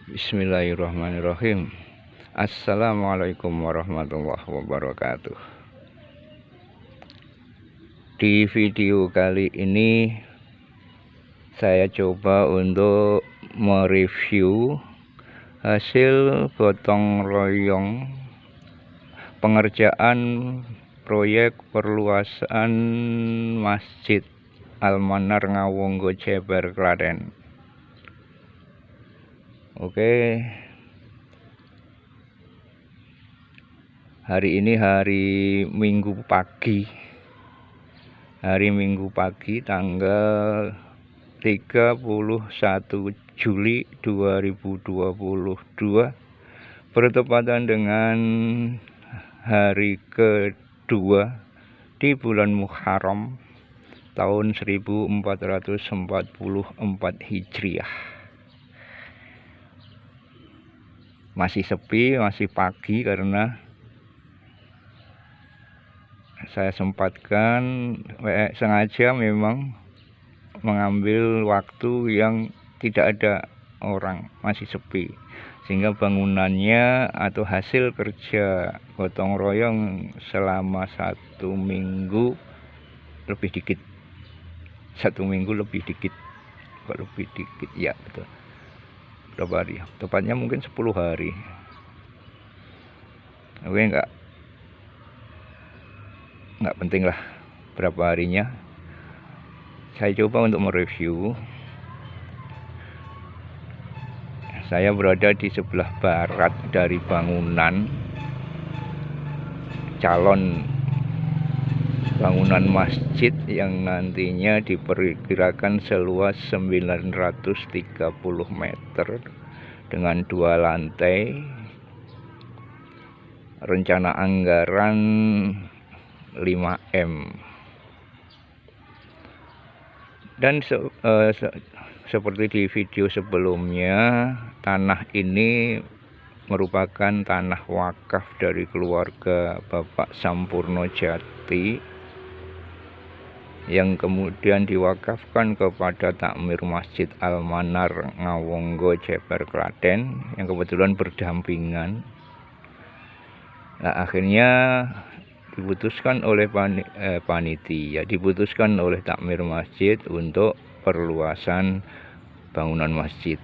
Bismillahirrahmanirrahim. Assalamualaikum warahmatullahi wabarakatuh. Di video kali ini saya coba untuk mereview hasil gotong royong pengerjaan proyek perluasan Masjid Al-Manar Ngawonggo Jeber Klaten. Oke, hari ini hari Minggu pagi, tanggal 31 Juli 2022, bertepatan dengan hari kedua di bulan Muharram tahun 1444 Hijriah. Masih sepi, masih pagi karena saya sempatkan sengaja memang mengambil waktu yang tidak ada orang, masih sepi, sehingga bangunannya atau hasil kerja gotong royong selama 1 minggu lebih dikit. 1 minggu lebih dikit, kok lebih dikit ya, betul. Berapa hari? Tepatnya mungkin 10 hari. Oke, enggak penting lah berapa harinya. Saya coba untuk mereview. Saya berada di sebelah barat dari bangunan, calon bangunan masjid yang nantinya diperkirakan seluas 930 meter dengan 2 lantai. Rencana anggaran 5M. Dan seperti di video sebelumnya, tanah ini merupakan tanah wakaf dari keluarga Bapak Sampurno Jati yang kemudian diwakafkan kepada takmir Masjid Al-Manar Ngawonggo Jeber Klaten yang kebetulan berdampingan. Nah, akhirnya diputuskan oleh panitia, diputuskan oleh takmir masjid untuk perluasan bangunan masjid,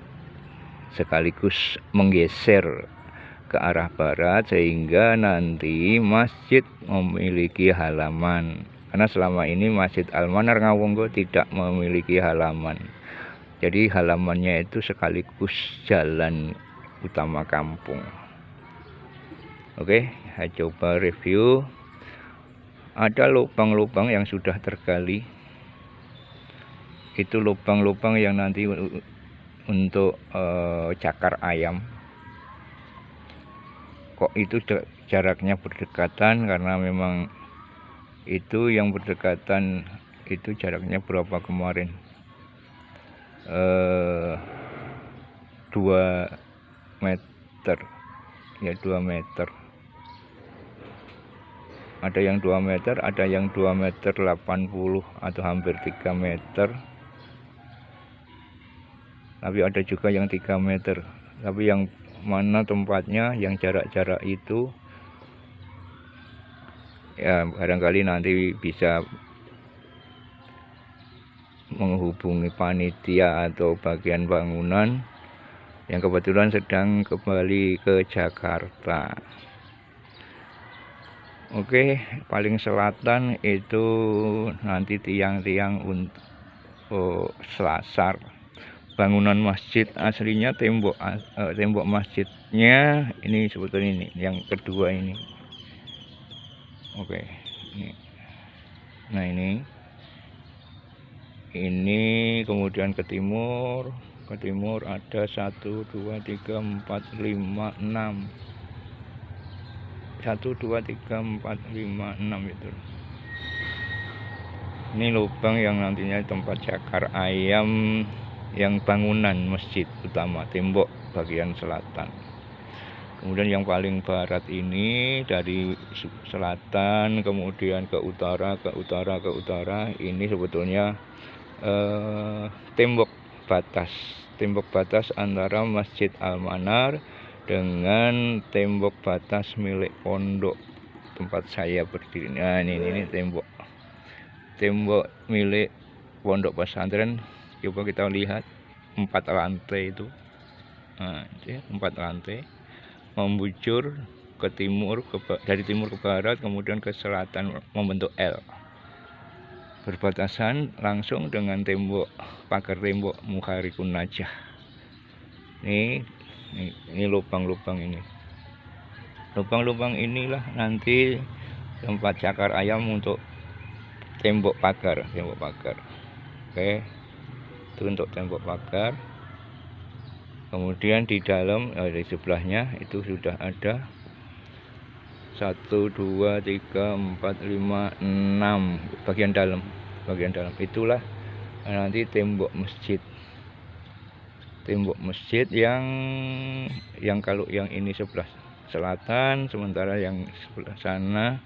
sekaligus menggeser ke arah barat sehingga nanti masjid memiliki halaman. Karena selama ini Masjid Al-Manar Ngawonggo tidak memiliki halaman. Jadi halamannya itu sekaligus jalan utama kampung. Oke, saya coba review. Ada lubang-lubang yang sudah tergali. Itu lubang-lubang yang nanti untuk cakar ayam. Kok itu jaraknya berdekatan? Karena memang itu yang berdekatan itu jaraknya berapa kemarin? 2 meter. Ya, 2 meter. Ada yang 2 meter, ada yang 2 meter 80 atau hampir 3 meter. Tapi ada juga yang 3 meter. Tapi yang mana tempatnya, yang jarak-jarak itu ya barangkali nanti bisa menghubungi panitia atau bagian bangunan yang kebetulan sedang kembali ke Jakarta. Oke, paling selatan itu nanti tiang-tiang untuk selasar. Bangunan masjid aslinya tembok masjidnya ini sebetulnya ini yang kedua ini. Oke, ini. Nah, ini kemudian ke timur ada 1 2 3 4 5 6 1 2 3 4 5 6 itu. Ini lubang yang nantinya tempat cakar ayam yang bangunan masjid utama, tembok bagian selatan. Kemudian yang paling barat ini dari selatan kemudian ke utara, ini sebetulnya tembok batas tembok batas antara Masjid Al-Manar dengan tembok batas milik pondok tempat saya berdiri. Nah, ini tembok milik pondok pesantren. Coba kita lihat 4 lantai itu. Nah, 4 lantai membujur ke timur, dari timur ke barat, kemudian ke selatan membentuk L. Berbatasan langsung dengan pagar tembok Mukharikun Najah. Ini lubang-lubang ini. Lubang-lubang inilah nanti tempat cakar ayam untuk tembok pagar. Oke, itu untuk tembok pagar. Kemudian di dalam, di sebelahnya itu sudah ada 1, 2, 3, 4, 5, 6 bagian dalam. Itulah nanti tembok masjid yang kalau yang ini sebelah selatan, sementara yang sebelah sana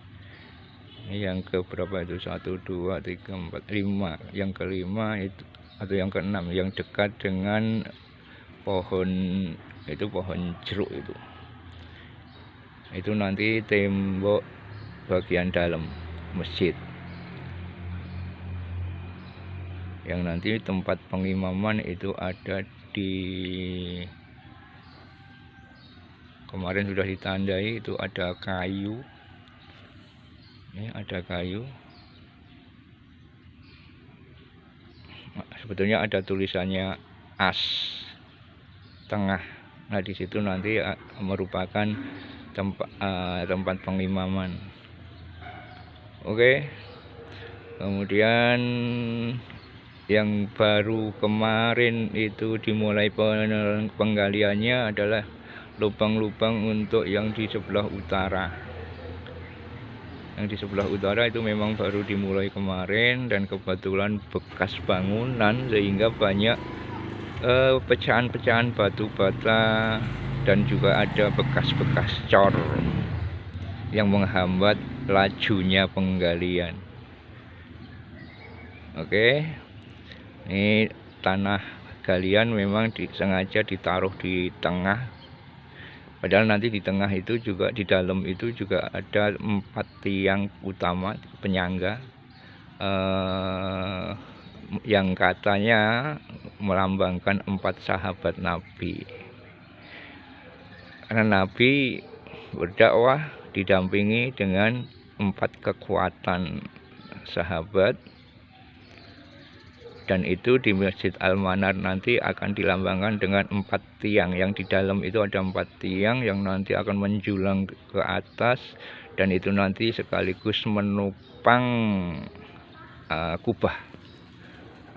yang ke berapa itu, 1, 2, 3, 4, 5, yang kelima itu atau yang keenam yang dekat dengan pohon jeruk itu nanti tembok bagian dalam masjid yang nanti tempat pengimaman itu ada di kemarin sudah ditandai, itu ada kayu. Ini ada kayu, sebetulnya ada tulisannya as tengah. Nah, di situ nanti merupakan tempat pengimaman. Oke. Kemudian yang baru kemarin itu dimulai penggaliannya adalah lubang-lubang untuk yang di sebelah utara. Yang di sebelah utara itu memang baru dimulai kemarin, dan kebetulan bekas bangunan sehingga banyak pecahan-pecahan batu bata, dan juga ada bekas-bekas cor yang menghambat lajunya penggalian. Oke, ini tanah galian memang sengaja ditaruh di tengah, padahal nanti di tengah itu juga, di dalam itu juga ada 4 tiang utama penyangga yang katanya melambangkan 4 sahabat Nabi. Karena Nabi berdakwah didampingi dengan 4 kekuatan sahabat, dan itu di Masjid Al-Manar nanti akan dilambangkan dengan 4 tiang. Yang di dalam itu ada 4 tiang yang nanti akan menjulang ke atas, dan itu nanti sekaligus menopang kubah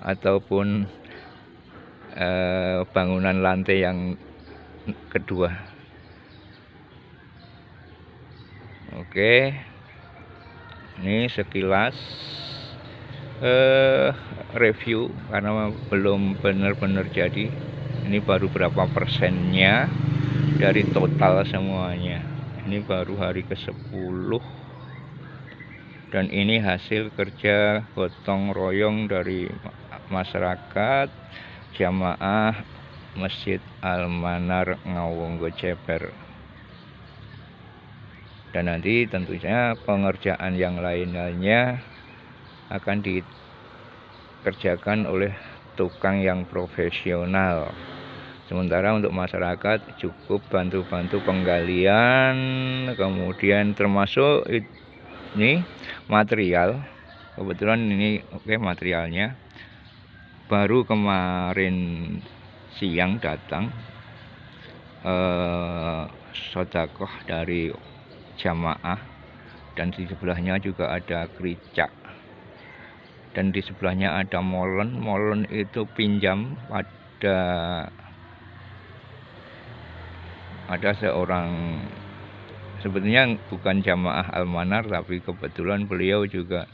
ataupun bangunan lantai yang kedua. Oke, ini sekilas review karena belum benar-benar jadi. Ini baru berapa persennya dari total semuanya. Ini baru hari ke-10, dan ini hasil kerja gotong royong dari masyarakat, jamaah Masjid Al-Manar Ngawonggo Ceper. Dan nanti tentunya pengerjaan yang lainnya akan dikerjakan oleh tukang yang profesional. Sementara untuk masyarakat cukup bantu-bantu penggalian, kemudian termasuk ini material. Kebetulan ini materialnya baru kemarin siang datang sedekah dari jamaah, dan di sebelahnya juga ada kericak, dan di sebelahnya ada molen itu pinjam ada seorang, sebetulnya bukan jamaah Al-Manar, tapi kebetulan beliau juga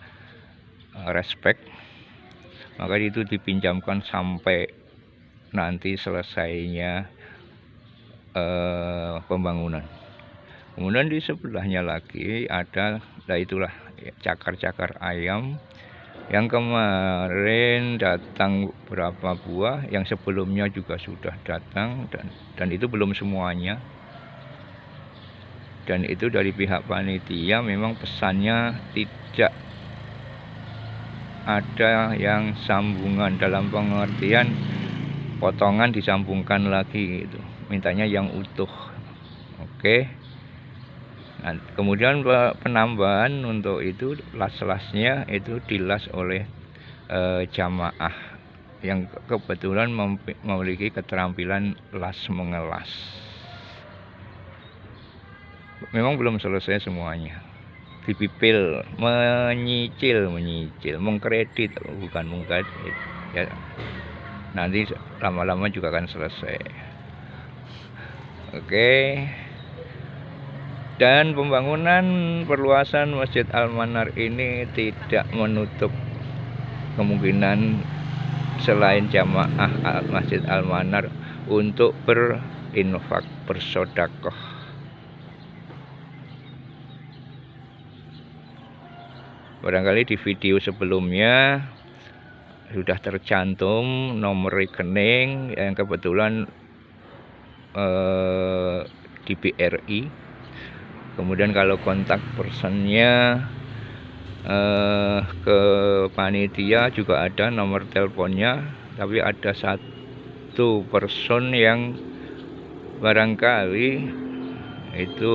respect, maka itu dipinjamkan sampai nanti selesainya pembangunan. Kemudian di sebelahnya lagi ada, itulah cakar-cakar ayam Yang kemarin datang berapa buah, yang sebelumnya juga sudah datang, dan itu belum semuanya. Dan itu dari pihak panitia memang pesannya tidak ada yang sambungan, dalam pengertian potongan disambungkan lagi gitu. Mintanya yang utuh. Oke. Nah, kemudian penambahan untuk itu las-lasnya itu dilas oleh jamaah yang kebetulan memiliki keterampilan las mengelas. Memang belum selesai semuanya. Dipipil, menyicil, mengkredit, bukan mengkredit. Ya, nanti lama-lama juga akan selesai. Oke. Dan pembangunan perluasan Masjid Al-Manar ini tidak menutup kemungkinan selain jamaah Masjid Al-Manar untuk berinfak, bersedekah. Barangkali di video sebelumnya sudah tercantum nomor rekening yang kebetulan di BRI. Kemudian kalau kontak personnya ke panitia juga ada nomor teleponnya, tapi ada satu person yang barangkali itu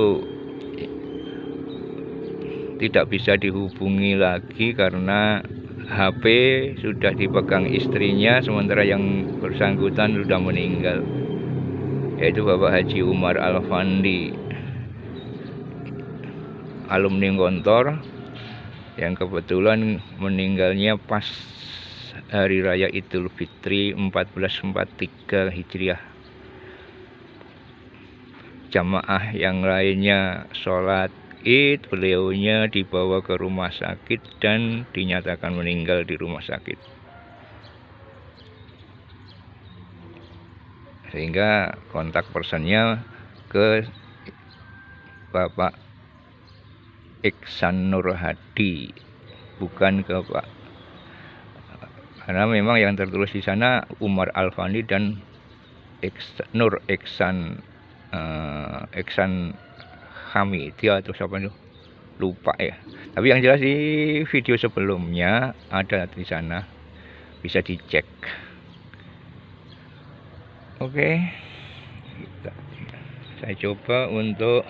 tidak bisa dihubungi lagi karena HP sudah dipegang istrinya, sementara yang bersangkutan sudah meninggal, yaitu Bapak Haji Umar Alfandi, alumni Gontor, yang kebetulan meninggalnya pas Hari Raya Idul Fitri 1443 Hijriah. Jamaah yang lainnya sholat Id, beliaunya dibawa ke rumah sakit dan dinyatakan meninggal di rumah sakit. Sehingga kontak personnya ke Bapak Iksan Nur Hadi, bukan ke Pak, karena memang yang tertulis di sana Umar Alfandi dan Nur Iksan Hamid, dia atau siapa itu lupa ya. Tapi yang jelas di video sebelumnya ada di sana, bisa dicek. Oke, saya coba untuk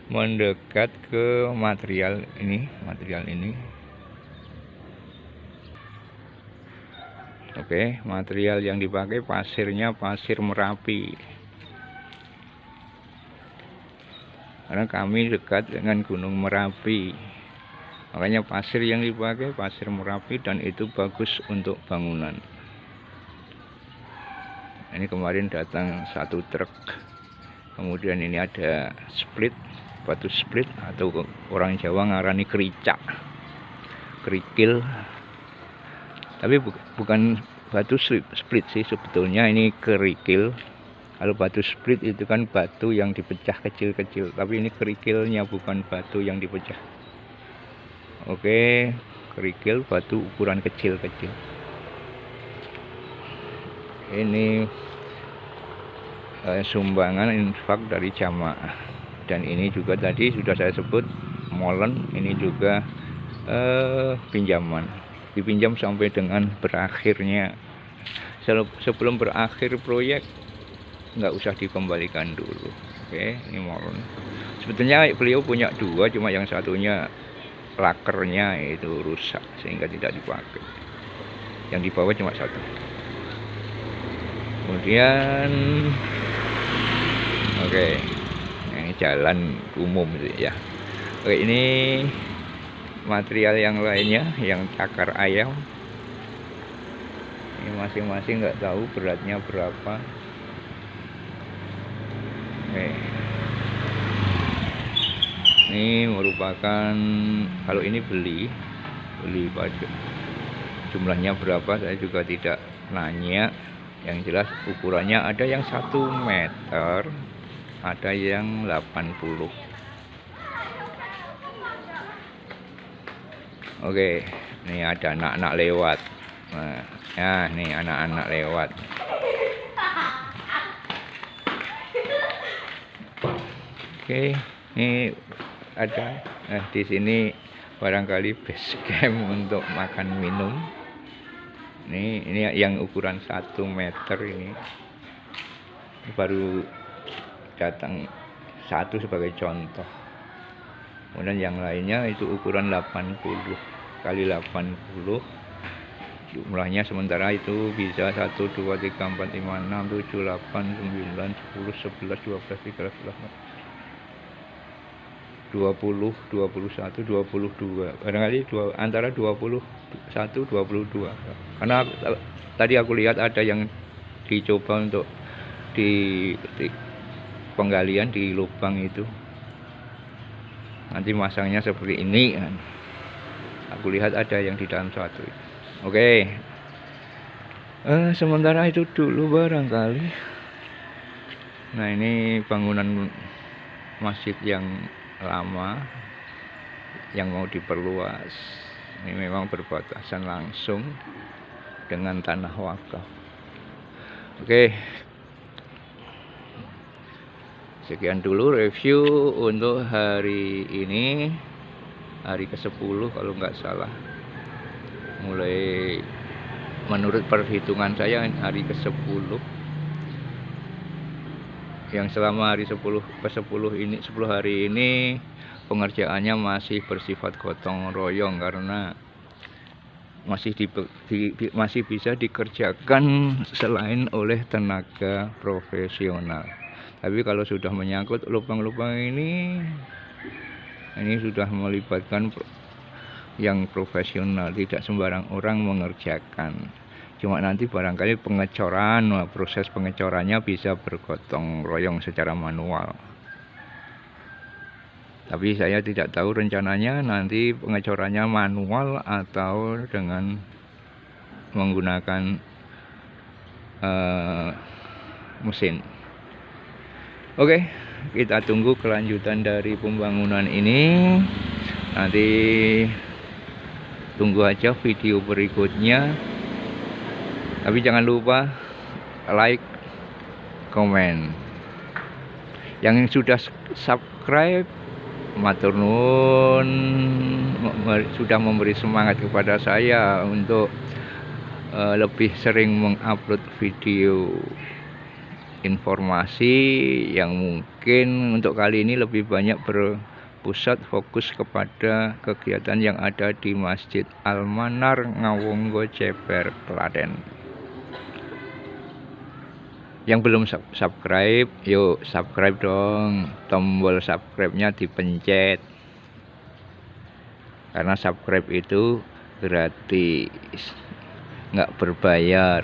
mendekat ke material ini. Oke, material yang dipakai pasirnya pasir Merapi, karena kami dekat dengan Gunung Merapi, makanya pasir yang dipakai pasir Merapi, dan itu bagus untuk bangunan. Ini kemarin datang satu truk, kemudian ini ada split, batu split, atau orang Jawa ngarani kericak, kerikil, tapi bukan batu split sih sebetulnya, ini kerikil. Kalau batu split itu kan batu yang dipecah kecil-kecil, tapi ini kerikilnya, bukan batu yang dipecah. Oke, kerikil, batu ukuran kecil-kecil. Ini sumbangan infak dari jamaah, dan ini juga tadi sudah saya sebut molen, ini juga pinjaman, dipinjam sampai dengan berakhirnya. Sebelum berakhir proyek nggak usah dikembalikan dulu. Oke, ini molen. Sebetulnya beliau punya dua, cuma yang satunya lakernya itu rusak sehingga tidak dipakai. Yang di bawah cuma satu. Kemudian oke, ini jalan umum ya. Oke, ini material yang lainnya, yang cakar ayam. Ini masing-masing nggak tahu beratnya berapa. Oke. Ini merupakan, kalau ini beli pada jumlahnya berapa saya juga tidak nanya. Yang jelas ukurannya ada yang 1 meter, ada yang 80. Oke, ini ada anak-anak lewat. Nah, ya, nih anak-anak lewat. Oke, ini ada. Nah, di sini barangkali base camp untuk makan minum. Ini yang ukuran 1 meter ini. Baru datang satu sebagai contoh. Kemudian yang lainnya itu ukuran 80 kali 80. Jumlahnya sementara itu bisa 1, 2, 3, 4, 5, 6, 7, 8, 9, 10, 11, 12, 13, 20, 21, 22. Barangkali antara 21, 22. Karena tadi aku lihat ada yang dicoba untuk di penggalian di lubang itu. Nanti masangnya seperti ini kan. Aku lihat ada yang di dalam satu. Oke. Sementara itu dulu barangkali. Nah, ini bangunan masjid yang lama yang mau diperluas. Ini memang berbatasan langsung dengan tanah wakaf. Oke. Sekian dulu review untuk hari ini, hari ke-10 kalau nggak salah. Mulai menurut perhitungan saya hari ke-10. Yang selama hari 10 ini 10 hari ini pengerjaannya masih bersifat gotong royong karena masih bisa dikerjakan selain oleh tenaga profesional. Tapi kalau sudah menyangkut lubang-lubang ini sudah melibatkan yang profesional, tidak sembarang orang mengerjakan. Cuma nanti barangkali pengecoran, proses pengecorannya bisa bergotong royong secara manual. Tapi saya tidak tahu rencananya nanti pengecorannya manual atau dengan menggunakan mesin. Oke, kita tunggu kelanjutan dari pembangunan ini. Nanti tunggu aja video berikutnya. Tapi jangan lupa like, komen. Yang sudah subscribe, matur nuwun, sudah memberi semangat kepada saya untuk lebih sering mengupload video informasi yang mungkin untuk kali ini lebih banyak berpusat fokus kepada kegiatan yang ada di Masjid Al-Manar Ngawonggo Ceper, Klaten. Yang belum subscribe, yuk subscribe dong. Tombol subscribe-nya dipencet. Karena subscribe itu gratis, nggak berbayar,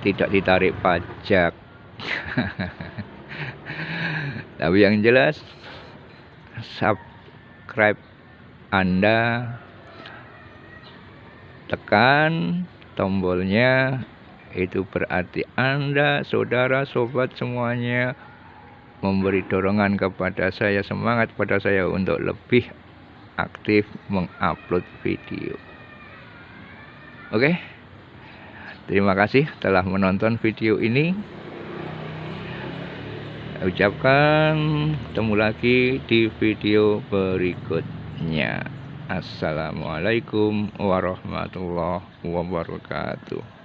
tidak ditarik pajak. Tapi yang jelas subscribe Anda, tekan tombolnya, itu berarti Anda, saudara, sobat semuanya memberi dorongan kepada saya, semangat pada saya untuk lebih aktif mengupload video. Oke, terima kasih telah menonton video ini. Ucapkan ketemu lagi di video berikutnya. Assalamualaikum warahmatullahi wabarakatuh.